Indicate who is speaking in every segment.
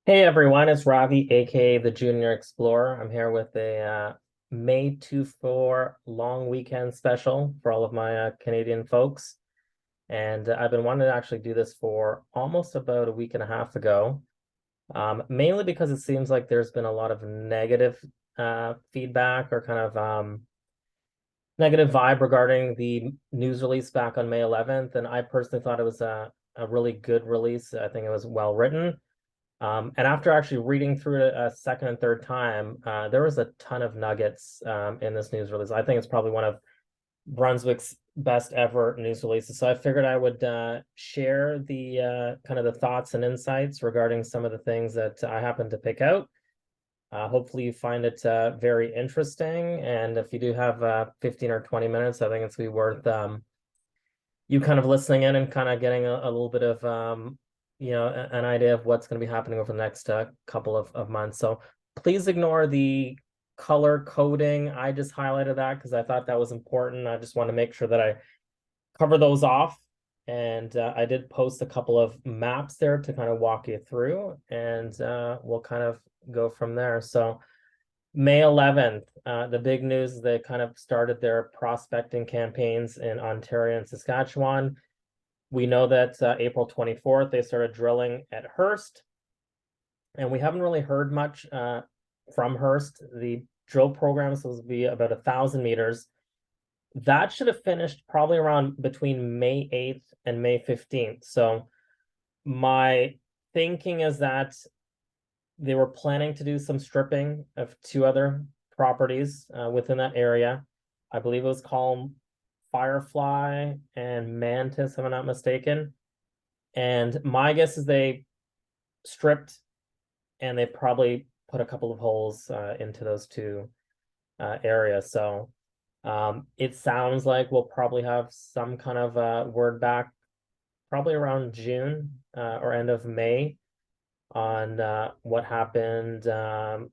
Speaker 1: Hey everyone, it's Ravi, aka the Junior Explorer. I'm here with a May 24 long weekend special for all of my Canadian folks. And I've been wanting to actually do this for almost about a week and a half ago, mainly because it seems like there's been a lot of negative feedback or kind of negative vibe regarding the news release back on May 11th. And I personally thought it was a really good release. I think it was well written. And after actually reading through it a second and third time, there was a ton of nuggets in this news release. I think it's probably one of Brunswick's best ever news releases. So I figured I would share the kind of the thoughts and insights regarding some of the things that I happened to pick out. Hopefully you find it very interesting. And if you do have 15 or 20 minutes, I think it's be worth you kind of listening in and kind of getting a little bit of an idea of what's going to be happening over the next couple of months. So please ignore the color coding. I just highlighted that because I thought that was important. I just want to make sure that I cover those off. And I did post a couple of maps there to kind of walk you through, and we'll kind of go from there. So May 11th, the big news is they kind of started their prospecting campaigns in Ontario and Saskatchewan. We know that April 24th, they started drilling at Hearst, and we haven't really heard much from Hearst. The drill program is supposed to be about 1,000 meters. That should have finished probably around between May 8th and May 15th. So my thinking is that they were planning to do some stripping of two other properties within that area. I believe it was called Firefly and Mantis, if I'm not mistaken. And my guess is they stripped and they probably put a couple of holes into those two areas. So it sounds like we'll probably have some kind of word back probably around June or end of May on what happened and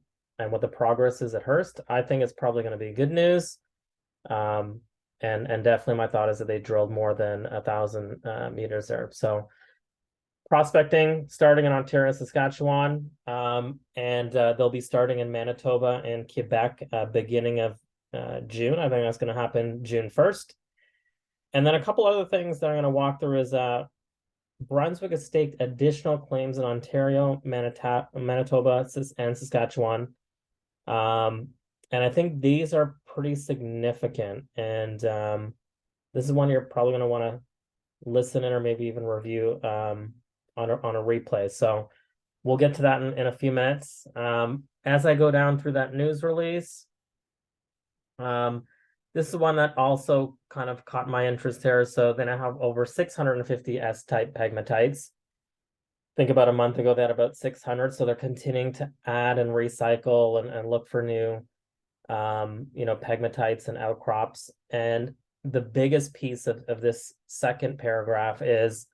Speaker 1: what the progress is at Hearst. I think it's probably going to be good news. Um, and definitely my thought is that they drilled more than 1,000 meters there. So prospecting starting in Ontario, Saskatchewan, and they'll be starting in Manitoba and Quebec beginning of June. I think that's going to happen June 1st. And then a couple other things that I'm going to walk through is Brunswick has staked additional claims in Ontario, Manitoba, and Saskatchewan. And I think these are pretty significant. And this is one you're probably going to want to listen in or maybe even review on a replay. So we'll get to that in a few minutes. As I go down through that news release, this is one that also kind of caught my interest here. So then I have over 650 S-type pegmatites. Think about a month ago, they had about 600. So they're continuing to add and recycle and look for new, pegmatites and outcrops. And the biggest piece of this second paragraph is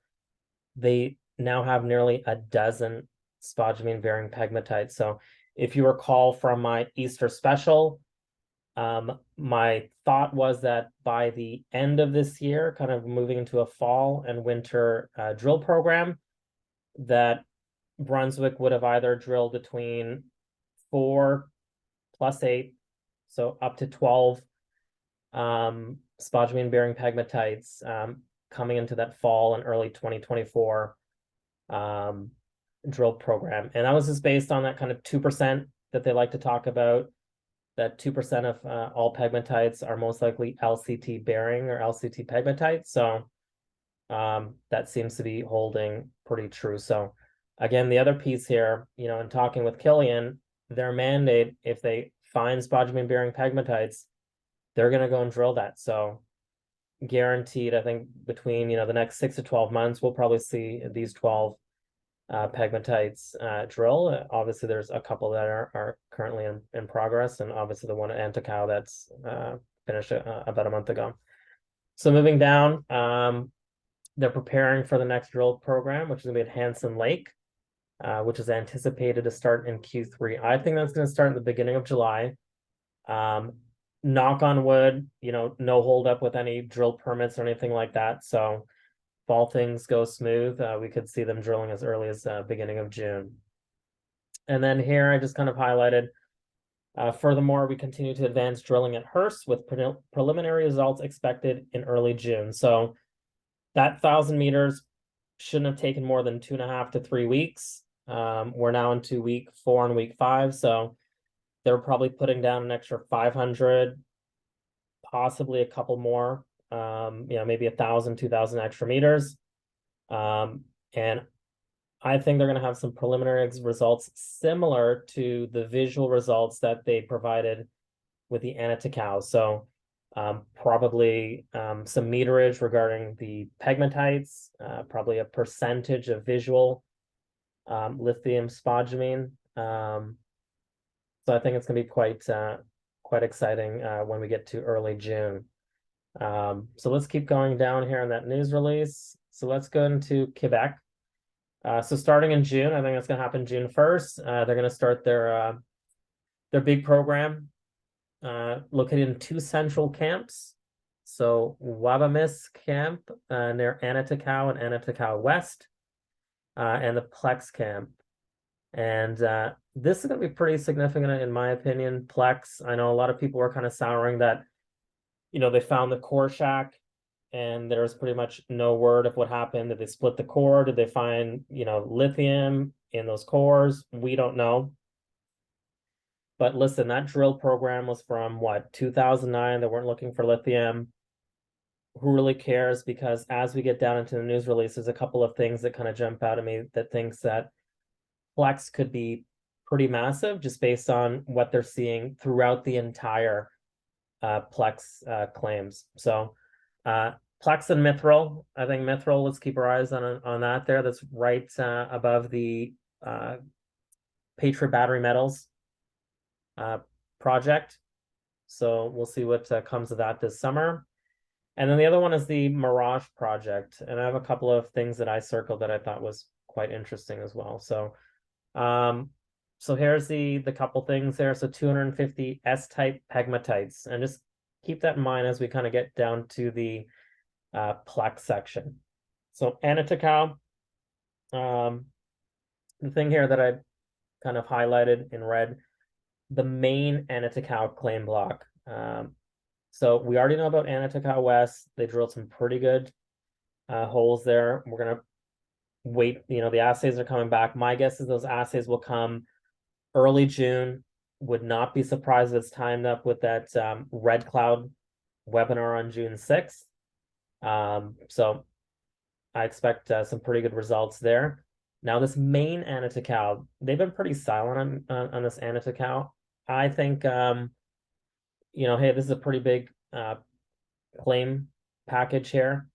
Speaker 1: they now have nearly a dozen spodumene bearing pegmatites. So if you recall from my Easter special, my thought was that by the end of this year, kind of moving into a fall and winter drill program, that Brunswick would have either drilled between 4 plus 8, so up to 12 spodumene bearing pegmatites coming into that fall and early 2024 drill program. And that was just based on that kind of 2% that they like to talk about. That 2% of all pegmatites are most likely LCT bearing or LCT pegmatites. So that seems to be holding pretty true. So again, the other piece here, in talking with Killian, their mandate, if they find spodumene bearing pegmatites, they're going to go and drill that. So guaranteed, I think between, the next 6 to 12 months, we'll probably see these 12 pegmatites drill. Obviously, there's a couple that are currently in progress, and obviously the one at Anatacau that's finished about a month ago. So moving down, they're preparing for the next drill program, which is going to be at Hanson Lake, which is anticipated to start in Q3. I think that's going to start in the beginning of July. Knock on wood, no hold up with any drill permits or anything like that. So if all things go smooth, we could see them drilling as early as beginning of June. And then here I just kind of highlighted, furthermore, we continue to advance drilling at Hearst with preliminary results expected in early June. So that 1,000 meters shouldn't have taken more than 2.5 to 3 weeks. We're now into week 4 and week 5, so they're probably putting down an extra 500, possibly a couple more, maybe 1,000, 2,000 extra meters. And I think they're going to have some preliminary results similar to the visual results that they provided with the Anatacau. So probably some meterage regarding the pegmatites, probably a percentage of visual lithium spodumene. So I think it's going to be quite exciting when we get to early June. So let's keep going down here on that news release. So let's go into Quebec. So starting in June, I think it's going to happen June 1st. They're going to start their big program located in 2 central camps. So Wabamis camp near Anatacau and Anatacau West, and the Plex camp. And this is going to be pretty significant in my opinion. Plex, I know a lot of people were kind of souring that, they found the core shack and there was pretty much no word of what happened. Did they split the core? Did they find, lithium in those cores? We don't know. But listen, that drill program was from what, 2009? They weren't looking for lithium. Who really cares? Because as we get down into the news release, there's a couple of things that kind of jump out at me that thinks that Plex could be pretty massive just based on what they're seeing throughout the entire Plex claims. So Plex and Mithril, I think Mithril, let's keep our eyes on that there. That's right above the Patriot Battery Metals project. So we'll see what comes of that this summer. And then the other one is the Mirage project. And I have a couple of things that I circled that I thought was quite interesting as well. So so here's the couple things there. So 250 S-type pegmatites. And just keep that in mind as we kind of get down to the Plex section. So Anatacau, the thing here that I kind of highlighted in red, the main Anatacau claim block. So we already know about Anatacau West. They drilled some pretty good holes there. We're going to wait, the assays are coming back. My guess is those assays will come early June. Would not be surprised if it's timed up with that Red Cloud webinar on June 6th. So I expect some pretty good results there. Now this main Anatacau, they've been pretty silent on this Anatacau. I think, hey, this is a pretty big claim package here.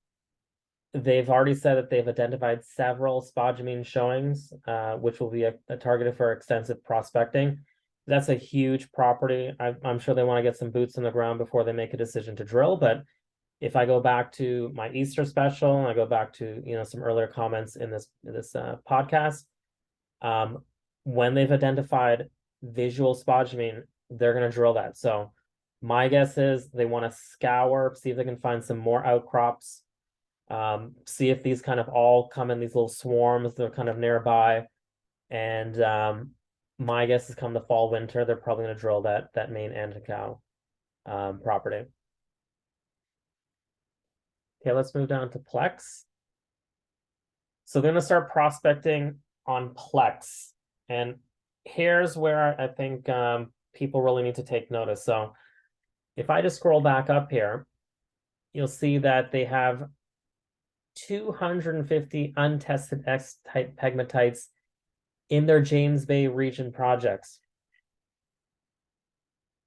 Speaker 1: They've already said that they've identified several spodumene showings, which will be a targeted for extensive prospecting. That's a huge property. I'm sure they want to get some boots on the ground before they make a decision to drill. But if I go back to my Easter special, and I go back to some earlier comments in this podcast, when they've identified visual spodumene, they're going to drill that. So my guess is they want to scour, see if they can find some more outcrops. See if these kind of all come in these little swarms. They're kind of nearby. And my guess is come the fall, winter, they're probably going to drill that main Anatacau property. Okay, let's move down to Plex. So they're going to start prospecting on Plex. And here's where I think people really need to take notice. So if I just scroll back up here, you'll see that they have 250 untested S-type pegmatites in their James Bay region projects.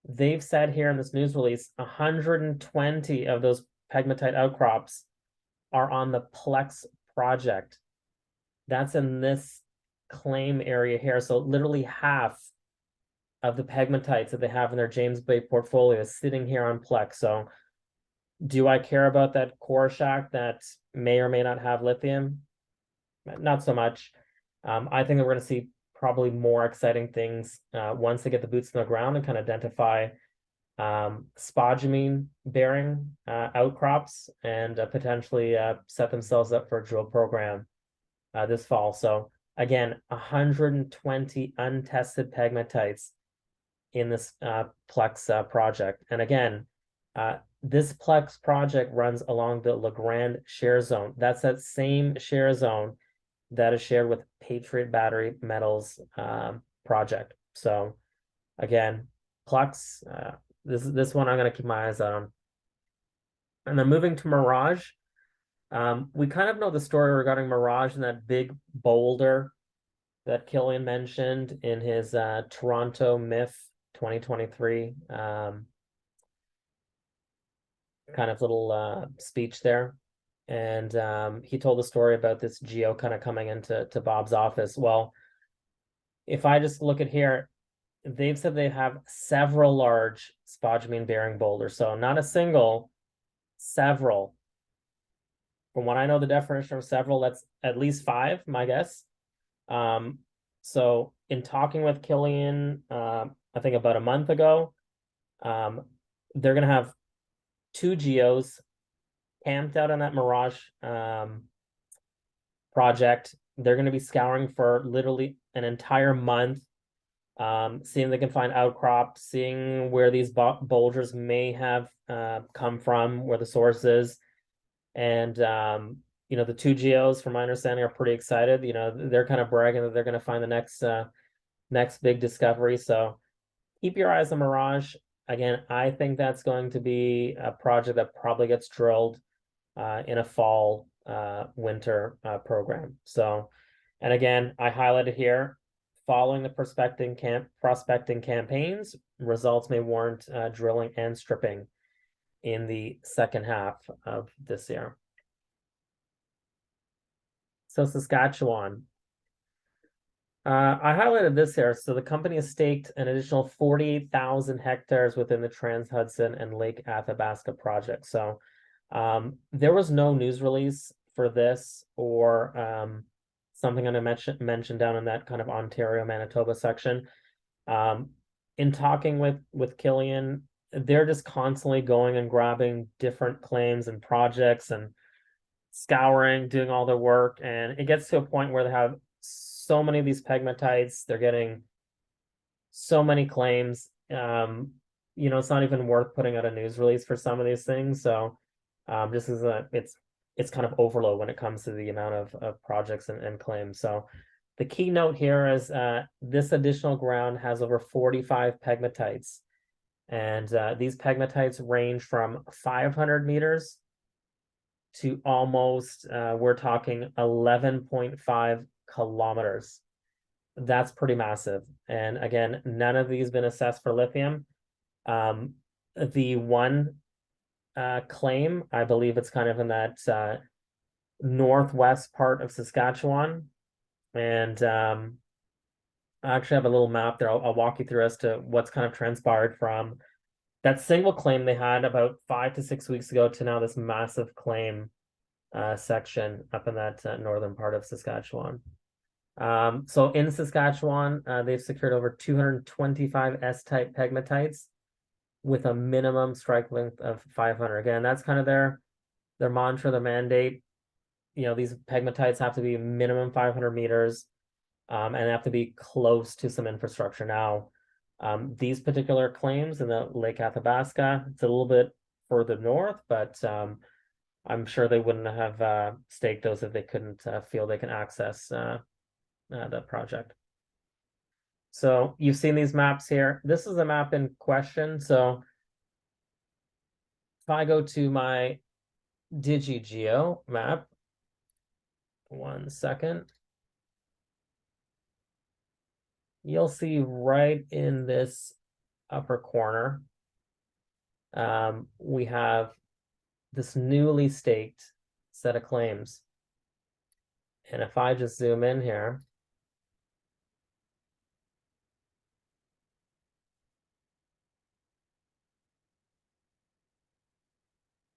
Speaker 1: They've said here in this news release, 120 of those pegmatite outcrops are on the Plex project. That's in this claim area here. So literally half of the pegmatites that they have in their James Bay portfolio is sitting here on Plex. So do I care about that core shack that may or may not have lithium? Not so much. I think that we're going to see probably more exciting things once they get the boots on the ground and kind of identify spodumene bearing outcrops and potentially set themselves up for a drill program this fall. So Again, 120 untested pegmatites in this Plex project. And again, this Plex project runs along the LeGrand share zone. That's that same share zone that is shared with Patriot Battery Metals project. So again, Plex, this one I'm going to keep my eyes on. And then moving to Mirage, we kind of know the story regarding Mirage and that big boulder that Killian mentioned in his Toronto MIF 2023 kind of little speech there. And he told a story about this geo kind of coming into Bob's office. Well, if I just look at here, they've said they have several large spodumene bearing boulders. So not a single, several. From what I know, the definition of several, that's at least 5, my guess. So in talking with Killian, I think about a month ago, they're going to have 2 geos camped out on that Mirage project. They're going to be scouring for literally an entire month, seeing if they can find outcrops, seeing where these boulders may have come from, where the source is. And you know, the 2 geos, from my understanding, are pretty excited. You know, they're kind of bragging that they're going to find the next big discovery. So keep your eyes on Mirage. Again, I think that's going to be a project that probably gets drilled in a fall winter program. So, and again, I highlighted here, following the prospecting campaigns, results may warrant drilling and stripping in the second half of this year. So Saskatchewan. I highlighted this here. So the company has staked an additional 48,000 hectares within the Trans-Hudson and Lake Athabasca project. So there was no news release for this or something I'm going to mention down in that kind of Ontario, Manitoba section. In talking with Killian, they're just constantly going and grabbing different claims and projects and scouring, doing all their work. And it gets to a point where they have so many of these pegmatites, they're getting so many claims. You know, it's not even worth putting out a news release for some of these things. So just as it's kind of overload when it comes to the amount of projects and claims. So the key note here is this additional ground has over 45 pegmatites. And these pegmatites range from 500 meters to almost, we're talking 11.5 kilometers. That's pretty massive. And again, none of these been assessed for lithium. The one claim, I believe it's kind of in that northwest part of Saskatchewan. And I actually have a little map there. I'll walk you through as to what's kind of transpired from that single claim they had about 5 to 6 weeks ago to now this massive claim section up in that northern part of Saskatchewan. So in Saskatchewan, they've secured over 225 S-type pegmatites with a minimum strike length of 500. Again, that's kind of their mantra, their mandate. You know, these pegmatites have to be minimum 500 meters and they have to be close to some infrastructure. Now, these particular claims in the Lake Athabasca, it's a little bit further north, but I'm sure they wouldn't have staked those if they couldn't feel they can access the project. So you've seen these maps here. This is the map in question. So if I go to my DigiGeo map, 1 second, you'll see right in this upper corner, we have this newly staked set of claims. And if I just zoom in here,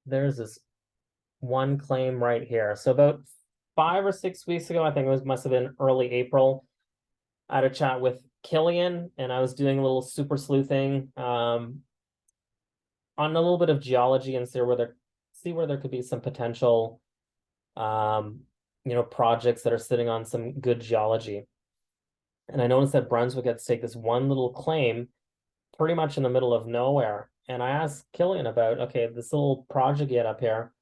Speaker 1: there's this one claim right here. So about 5 or 6 weeks ago, I think it must have been early April, I had a chat with Killian and I was doing a little super sleuthing on a little bit of geology and see where there could be some potential projects that are sitting on some good geology. And I noticed that Brunswick had staked this one little claim pretty much in the middle of nowhere. And I asked Killian about, okay, this little project you had up here,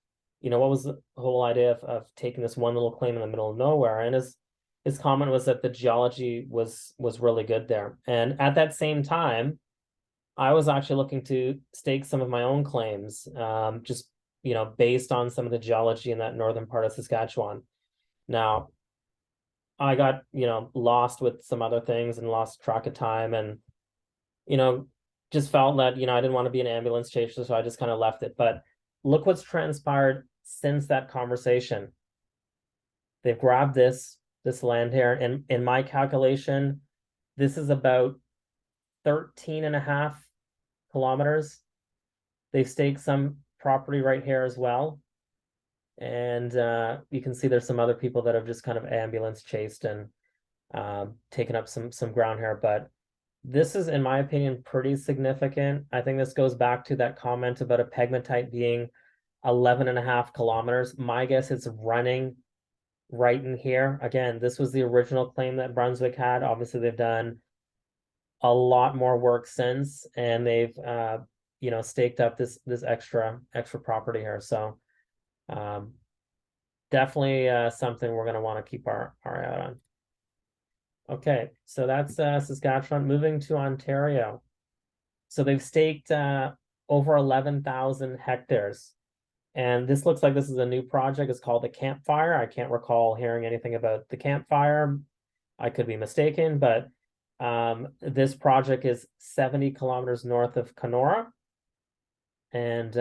Speaker 1: what was the whole idea of taking this one little claim in the middle of nowhere? And his comment was that the geology was really good there. And at that same time, I was actually looking to stake some of my own claims, just based on some of the geology in that northern part of Saskatchewan. Now, I got lost with some other things and lost track of time, and just felt that I didn't want to be an ambulance chaser, so I just kind of left it. But look what's transpired since that conversation. They've grabbed this land here, and in my calculation, this is about 13.5 kilometers. They've staked some property right here as well. And you can see there's some other people that have just kind of ambulance chased and taken up some ground here. But this is, in my opinion, pretty significant. I think this goes back to that comment about a pegmatite being 11.5 kilometers. My guess it's running right in here. Again, this was the original claim that Brunswick had. Obviously, they've done a lot more work since, and they've staked up this extra property here. So definitely something we're going to want to keep our eye out on. Okay, so that's Saskatchewan. Moving to Ontario. So they've staked over 11,000 hectares. And this looks like this is a new project. It's called the Campfire. I can't recall hearing anything about the Campfire. I could be mistaken, but this project is 70 kilometers north of Kenora. And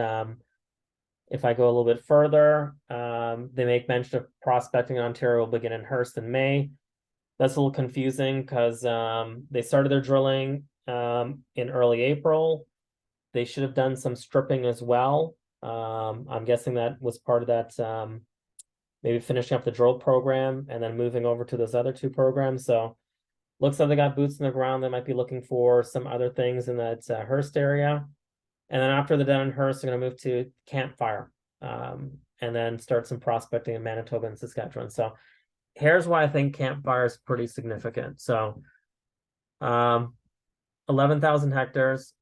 Speaker 1: if I go a little bit further, they make mention of prospecting in Ontario will begin in Hearst in May. That's a little confusing because they started their drilling in early April. They should have done some stripping as well. I'm guessing that was part of that, maybe finishing up the drill program and then moving over to those other two programs. So looks like they got boots on the ground. They might be looking for some other things in that Hearst area. And then after they're done in Hearst, they're going to move to Campfire and then start some prospecting in Manitoba and Saskatchewan. So here's why I think Campfire is pretty significant. So 11,000 hectares.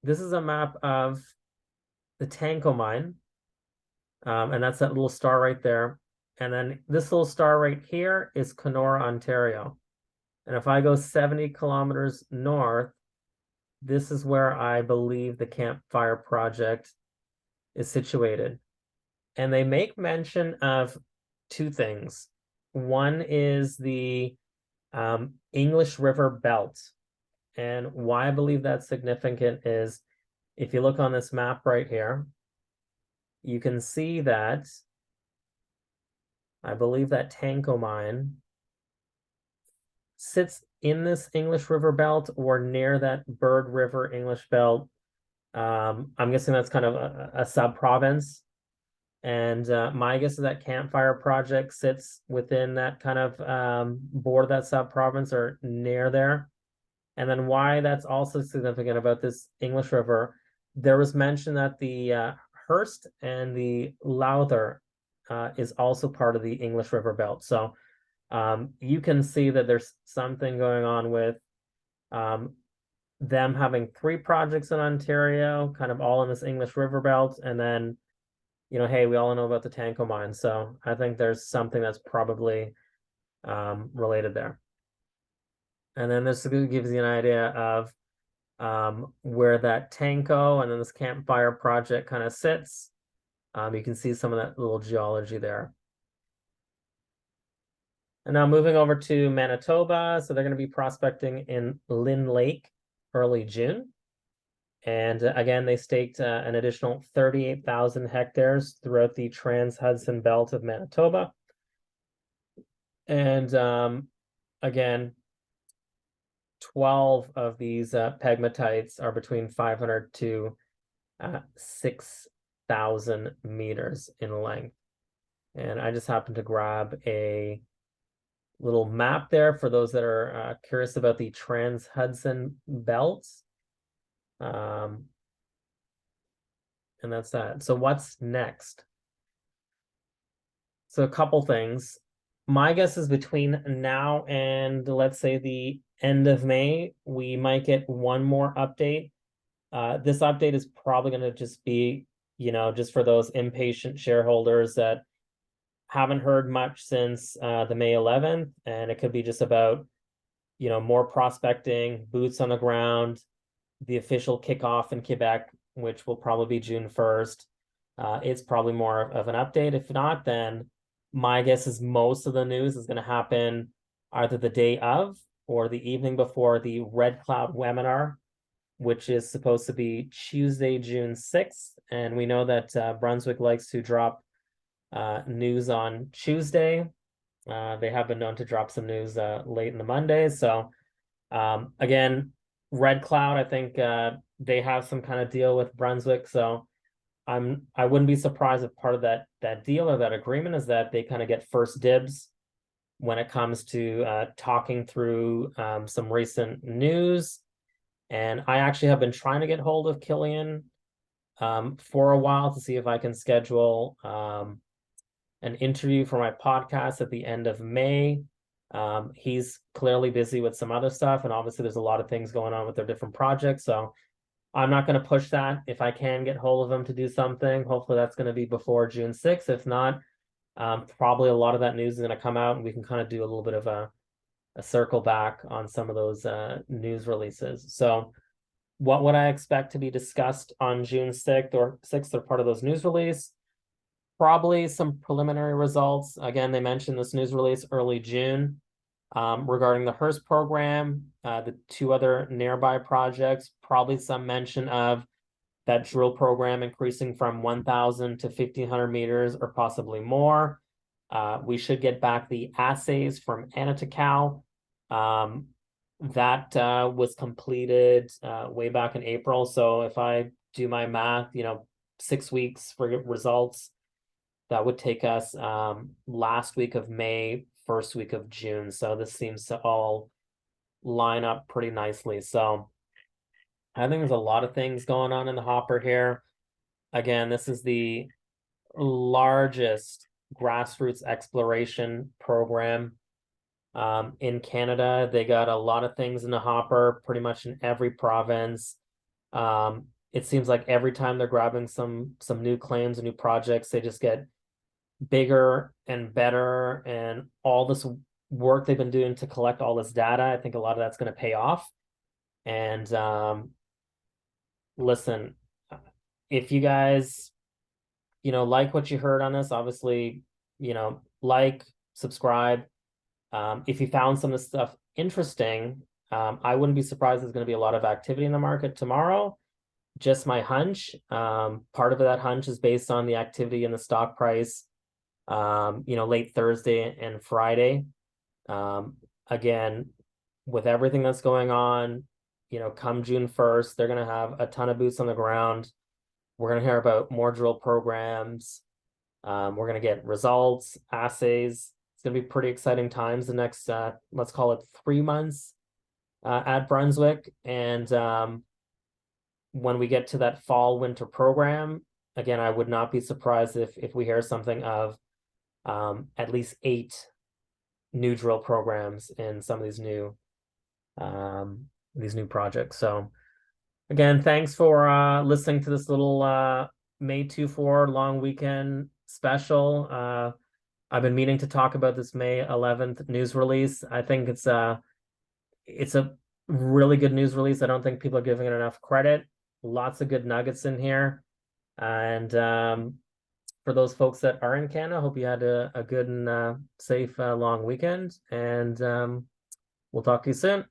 Speaker 1: This is a map of the Tanco mine. And that's that little star right there. And then this little star right here is Kenora, Ontario. And if I go 70 kilometers north, this is where I believe the Campfire project is situated. And they make mention of two things. One is the English River Belt. And why I believe that's significant is if you look on this map right here, you can see that I believe that Tanco mine sits in this English River Belt or near that Bird River English Belt. I'm guessing that's kind of a sub-province. And my guess is that Campfire project sits within that kind of border, that sub-province or near there. And then why that's also significant about this English River, there was mention that the Hearst and the Lowther is also part of the English River Belt. So you can see that there's something going on with them having 3 projects in Ontario, kind of all in this English River Belt, and then hey, we all know about the Tanco mine. So I think there's something that's probably related there. And then this gives you an idea of where that Tanco and then this Campfire project kind of sits. You can see some of that little geology there. And now moving over to Manitoba. So they're going to be prospecting in Lynn Lake early June. And again, they staked an additional 38,000 hectares throughout the Trans-Hudson Belt of Manitoba. And again, 12 of these pegmatites are between 500 to 6,000 meters in length. And I just happened to grab a little map there for those that are curious about the Trans-Hudson belts. And that's that. So what's next? So a couple things. My guess is between now and let's say the end of May, we might get one more update. This update is probably going to just be, just for those impatient shareholders that haven't heard much since the May 11th, and it could be just about, more prospecting, boots on the ground, the official kickoff in Quebec, which will probably be June 1st. It's probably more of an update. If not, then my guess is most of the news is going to happen either the day of or the evening before the Red Cloud webinar, which is supposed to be Tuesday, June 6th. And we know that Brunswick likes to drop news on Tuesday. They have been known to drop some news late in the Monday. So again, Red Cloud, I think they have some kind of deal with Brunswick. So I wouldn't be surprised if part of that deal or that agreement is that they kind of get first dibs when it comes to talking through some recent news. And I actually have been trying to get hold of Killian for a while to see if I can schedule an interview for my podcast at the end of May. He's clearly busy with some other stuff, and obviously there's a lot of things going on with their different projects. So I'm not going to push that. If I can get hold of him to do something, hopefully that's going to be before June 6th. If not, probably a lot of that news is going to come out, and we can kind of do a little bit of a circle back on some of those news releases. So what would I expect to be discussed on June 6th or part of those news release? Probably some preliminary results. Again, they mentioned this news release early June regarding the Hearst program, the two other nearby projects, probably some mention of that drill program increasing from 1,000 to 1,500 meters or possibly more. We should get back the assays from Anatacau. That was completed way back in April. So if I do my math, 6 weeks for results, that would take us last week of May, first week of June. So this seems to all line up pretty nicely. So I think there's a lot of things going on in the hopper here. Again, this is the largest grassroots exploration program in Canada. They got a lot of things in the hopper, pretty much in every province. It seems like every time they're grabbing some new claims and new projects, they just get bigger and better, and all this work they've been doing to collect all this data, I think a lot of that's going to pay off. And listen, if you guys like what you heard on this, obviously like, subscribe. If you found some of this stuff interesting, I wouldn't be surprised there's going to be a lot of activity in the market tomorrow. Just my hunch. Part of that hunch is based on the activity in the stock price late Thursday and Friday. Again, with everything that's going on, come June 1st, they're going to have a ton of boots on the ground. We're going to hear about more drill programs. We're going to get results, assays. It's going to be pretty exciting times the next, let's call it 3 months at Brunswick. And when we get to that fall winter program, again, I would not be surprised if we hear something of at least 8 new drill programs in some of these new projects. So again, thanks for listening to this little May 24 long weekend special. I've been meaning to talk about this May 11th news release. I think it's a really good news release. I don't think people are giving it enough credit. Lots of good nuggets in here. And for those folks that are in Canada, I hope you had a good and safe long weekend. And we'll talk to you soon.